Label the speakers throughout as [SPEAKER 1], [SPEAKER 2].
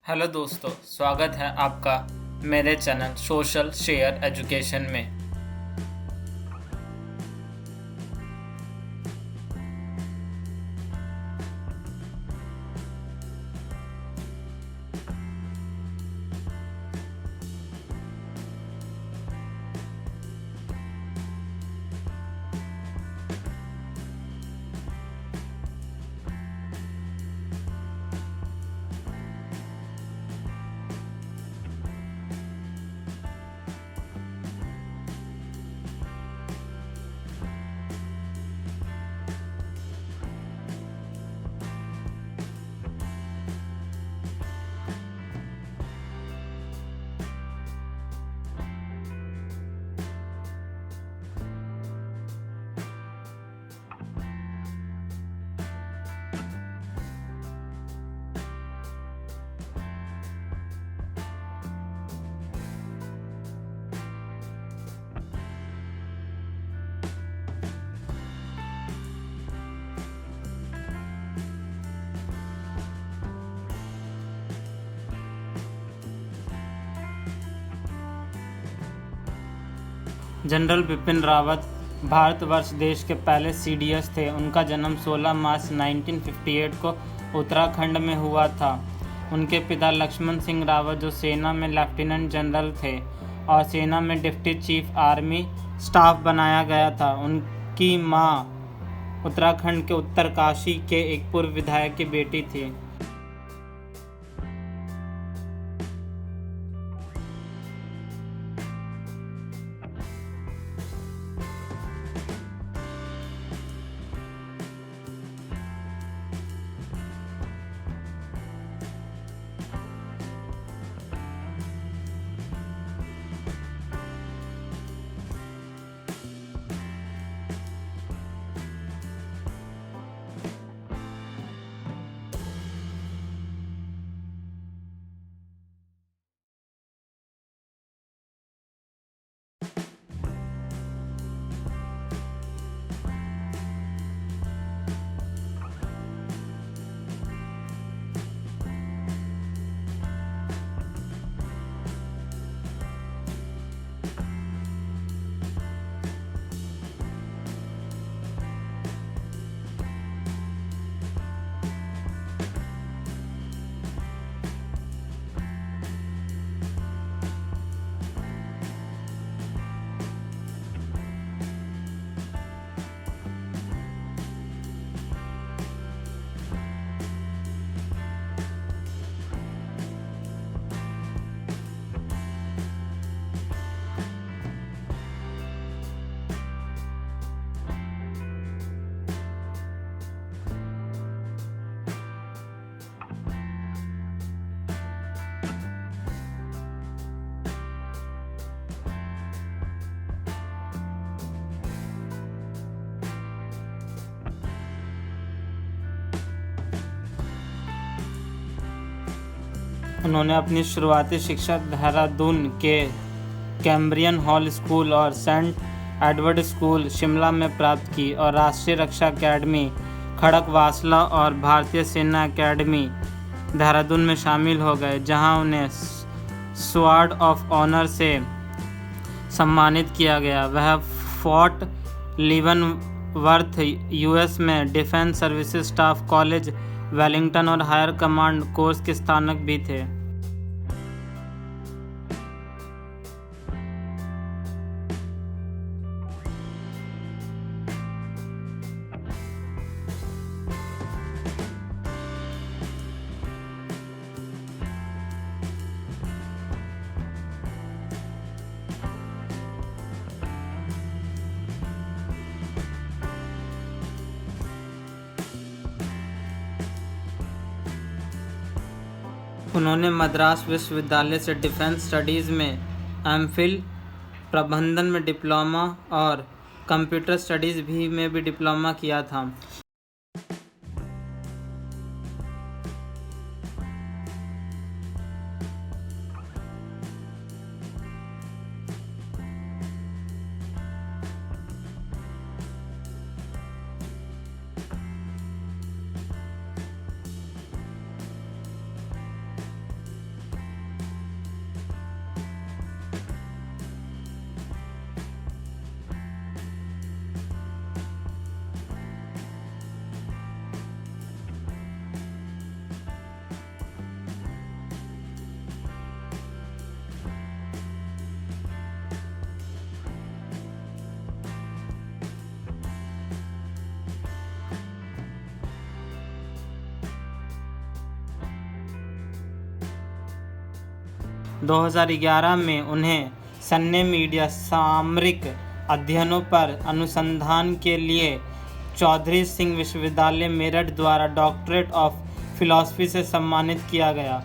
[SPEAKER 1] Hello दोस्तों, स्वागत है आपका मेरे चैनल सोशल शेयर एजुकेशन में। जनरल बिपिन रावत भारतवर्ष देश के पहले सीडीएस थे। उनका जन्म 16 मार्च 1958 को उत्तराखंड में हुआ था। उनके पिता लक्ष्मण सिंह रावत, जो सेना में लेफ्टिनेंट जनरल थे और सेना में डिप्टी चीफ आर्मी स्टाफ बनाया गया था। उनकी मां उत्तराखंड के उत्तरकाशी के एक पूर्व विधायक की बेटी थी। उन्होंने अपनी शुरुआती शिक्षा देहरादून के कैम्ब्रियन हॉल स्कूल और सेंट एडवर्ड स्कूल शिमला में प्राप्त की और राष्ट्रीय रक्षा अकेडमी खड़गवासला और भारतीय सेना अकेडमी देहरादून में शामिल हो गए, जहां उन्हें स्वॉर्ड ऑफ ऑनर से सम्मानित किया गया। वह फोर्ट लीवनवर्थ यूएस में defence services staff college Wellington और हायर कमांड कोर्स के स्थानक भी थे। उन्होंने मद्रास विश्वविद्यालय से डिफेंस स्टडीज़ में एमफिल, प्रबंधन में डिप्लोमा और कंप्यूटर स्टडीज़ में भी डिप्लोमा किया था। 2011 में उन्हें सैन्य मीडिया सामरिक अध्ययनों पर अनुसंधान के लिए चौधरी सिंह विश्वविद्यालय मेरठ द्वारा डॉक्टरेट ऑफ फिलॉसफी से सम्मानित किया गया।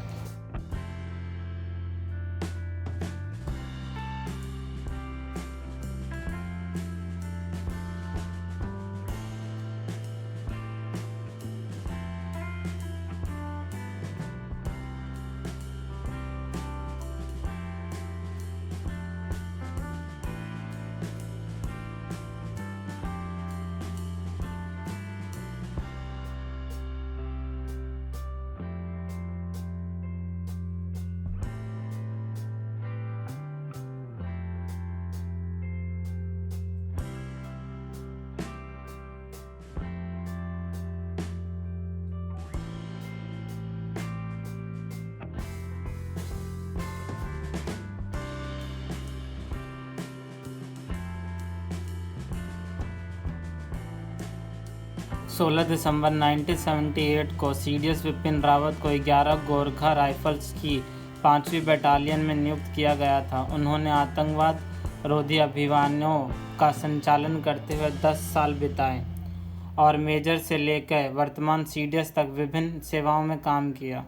[SPEAKER 1] सोलह दिसंबर 1978 को सीडीएस विपिन रावत को 11 गोरखा राइफल्स की 5वीं बटालियन में नियुक्त किया गया था। उन्होंने आतंकवाद रोधी अभियानों का संचालन करते हुए 10 साल बिताए और मेजर से लेकर वर्तमान सीडीएस तक विभिन्न सेवाओं में काम किया।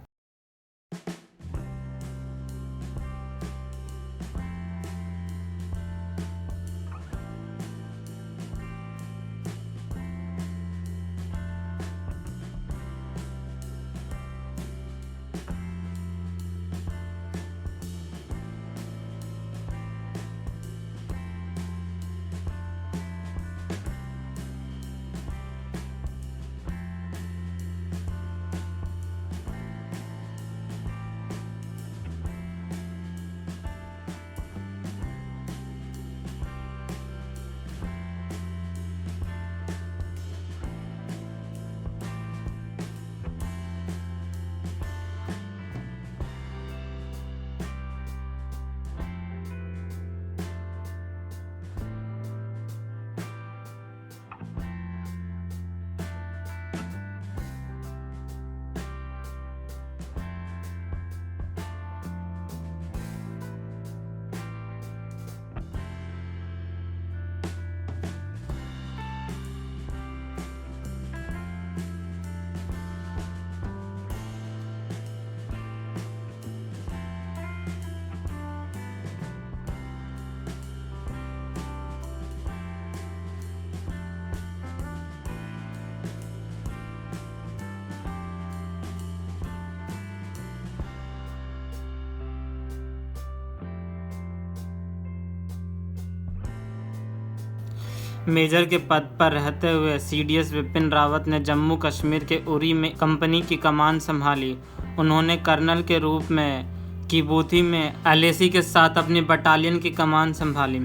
[SPEAKER 1] मेजर के पद पर रहते हुए सीडीएस विपिन रावत ने जम्मू कश्मीर के उरी में कंपनी की कमान संभाली। उन्होंने कर्नल के रूप में किबूथी में एलएसी के साथ अपनी बटालियन की कमान संभाली।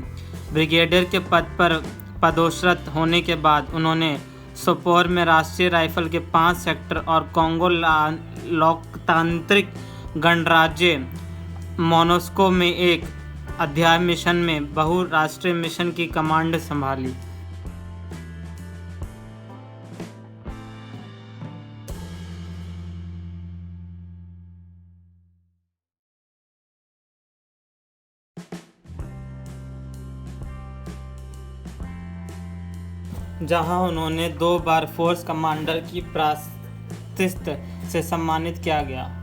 [SPEAKER 1] ब्रिगेडियर के पद पर पदोन्नत होने के बाद उन्होंने सोपोर में राष्ट्रीय राइफल के 5 सेक्टर और कॉन्गो लोकतांत्रिक गणराज्य मोनोस्को में एक अध्याय मिशन में बहुराष्ट्रीय मिशन की कमांड संभाली। जहां उन्होंने 2 बार फोर्स कमांडर की प्रशस्ति से सम्मानित किया गया।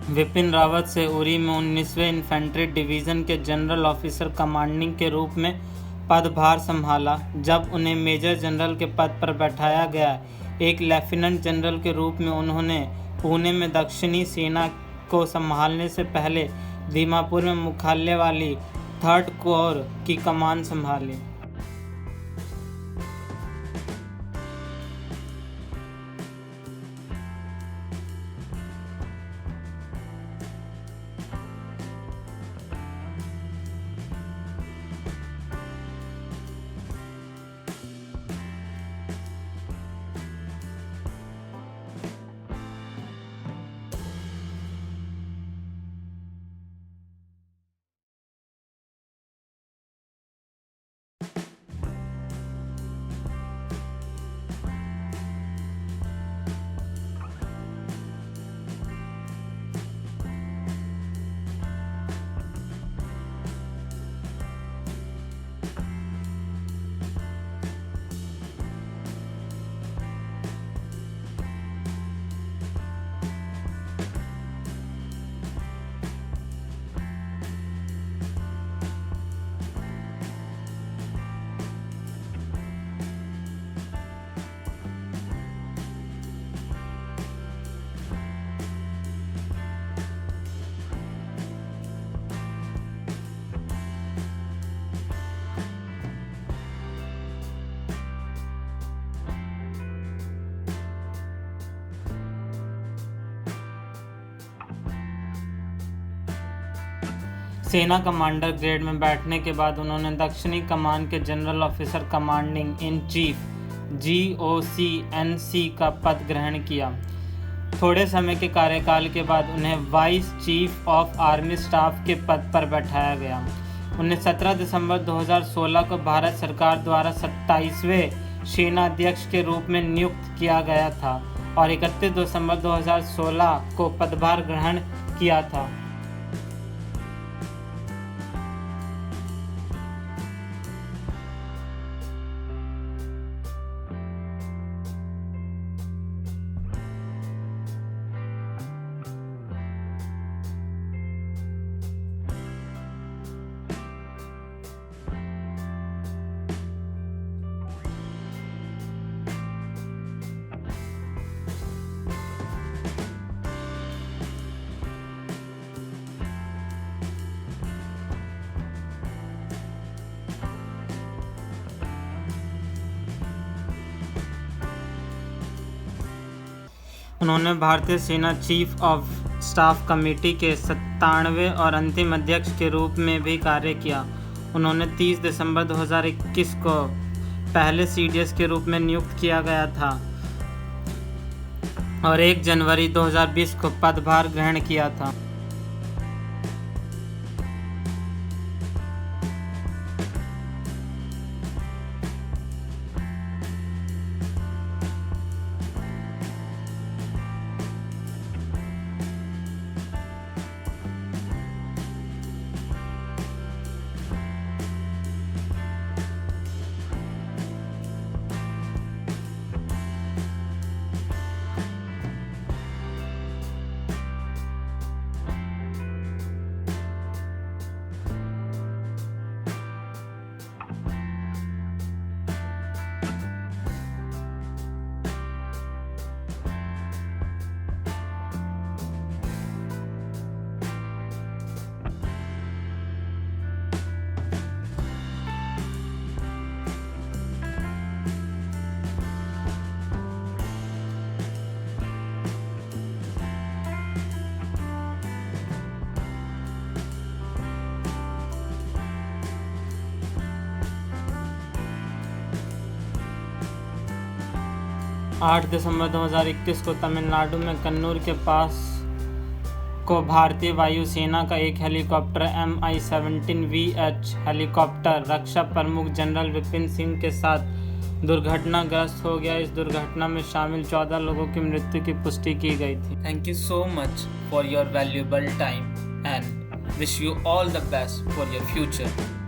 [SPEAKER 1] विपिन रावत से उरी में 19वें इन्फेंट्री डिवीज़न के जनरल ऑफिसर कमांडिंग के रूप में पदभार संभाला। जब उन्हें मेजर जनरल के पद पर बैठाया गया, एक लेफ्टिनेंट जनरल के रूप में उन्होंने पुणे में दक्षिणी सेना को संभालने से पहले दीमापुर में मुख्यालय वाली 3rd कोर की कमान संभाली। सेना कमांडर ग्रेड में बैठने के बाद उन्होंने दक्षिणी कमान के general officer commanding in chief GOCNC का पद ग्रहण किया। थोड़े समय के कार्यकाल के बाद उन्हें vice chief of army staff के पद पर बैठाया गया। उन्हें 17 दिसंबर 2016 को भारत सरकार द्वारा 27वें सेनाध्यक्ष के रूप में नियुक्त किया गया था और 31 दिसंबर 2016 को पदभार ग्रहण किया था। उन्होंने भारतीय सेना चीफ ऑफ स्टाफ कमेटी के 97वें और अंतिम अध्यक्ष के रूप में भी कार्य किया। उन्होंने 30 दिसंबर 2021 को पहले CDS के रूप में नियुक्त किया गया था और 1 जनवरी 2020 को पदभार ग्रहण किया था। आठ दिसंबर 2021 को तमिलनाडु में कन्नूर के पास को भारतीय वायुसेना का एक हेलीकॉप्टर Mi-17VH हेलीकॉप्टर रक्षा प्रमुख जनरल विपिन सिंह के साथ दुर्घटनाग्रस्त हो गया। इस दुर्घटना में शामिल 14 लोगों की मृत्यु की पुष्टि की गई थी। Thank you so much for your valuable time and wish you all the best for your future.